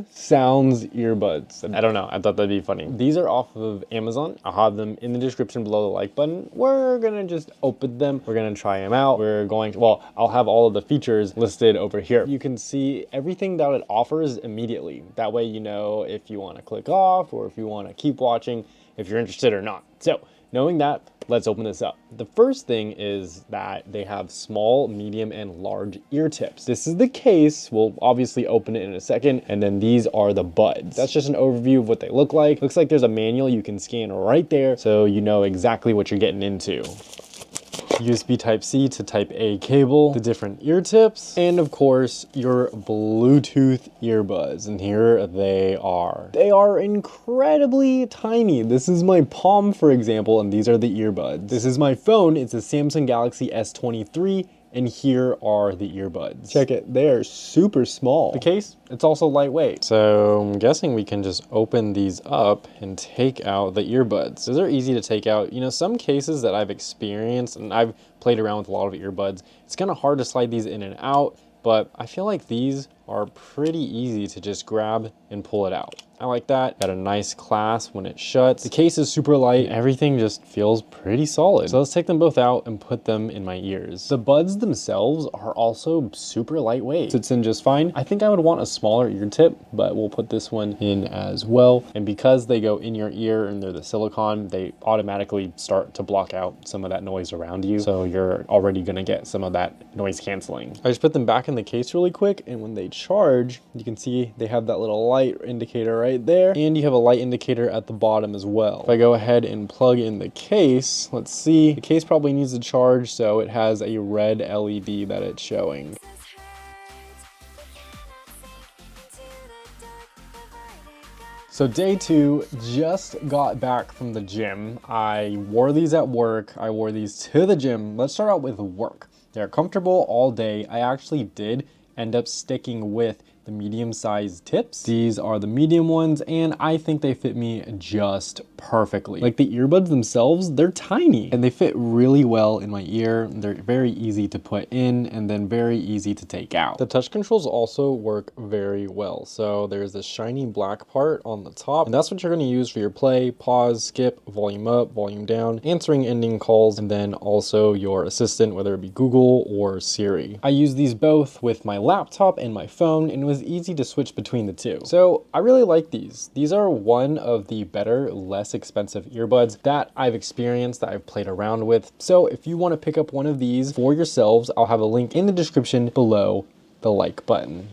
BoomSounZ earbuds. I don't know, I thought that'd be funny. These are off of Amazon. I'll have them in the description below the like button. We're gonna just open them. We're gonna try them out. Well, I'll have all of the features listed over here. You can see everything that it offers immediately. That way you know if you wanna click off or if you wanna keep watching, if you're interested or not. So, knowing that, let's open this up. The first thing is that they have small, medium, and large ear tips. This is the case. We'll obviously open it in a second. And then these are the buds. That's just an overview of what they look like. Looks like there's a manual you can scan right there, so you know exactly what you're getting into. USB Type-C to Type-A cable, the different ear tips, and of course, your Bluetooth earbuds. And here they are. They are incredibly tiny. This is my palm, for example, and these are the earbuds. This is my phone. It's a Samsung Galaxy S23. And here are the earbuds. Check it, they are super small. The case, it's also lightweight. So I'm guessing we can just open these up and take out the earbuds. Those are easy to take out. You know, some cases that I've experienced, and I've played around with a lot of earbuds, it's kind of hard to slide these in and out, but I feel like these are pretty easy to just grab and pull it out. I like that. Got a nice clasp when it shuts. The case is super light. Everything just feels pretty solid. So let's take them both out and put them in my ears. The buds themselves are also super lightweight. Sits in just fine. I think I would want a smaller ear tip, but we'll put this one in as well. And because they go in your ear and they're the silicone, they automatically start to block out some of that noise around you. So you're already gonna get some of that noise canceling. I just put them back in the case really quick, and when they charge, you can see they have that little light indicator right there, and you have a light indicator at the bottom as well. If I go ahead and plug in the case, let's see, the case probably needs to charge, so it has a red LED that it's showing. So day 2, just got back from the gym. I wore these at work. I wore these to the gym. Let's start out with work. They're comfortable all day. I actually did end up sticking with the medium-sized tips. These are the medium ones, and I think they fit me just perfectly. Like the earbuds themselves, they're tiny and they fit really well in my ear. They're very easy to put in and then very easy to take out. The touch controls also work very well. So there's this shiny black part on the top, and that's what you're gonna use for your play, pause, skip, volume up, volume down, answering ending calls, and then also your assistant, whether it be Google or Siri. I use these both with my laptop and my phone, and it was easy to switch between the two. So I really like these. These are one of the better, less expensive earbuds that I've experienced, that I've played around with. So if you want to pick up one of these for yourselves, I'll have a link in the description below the like button.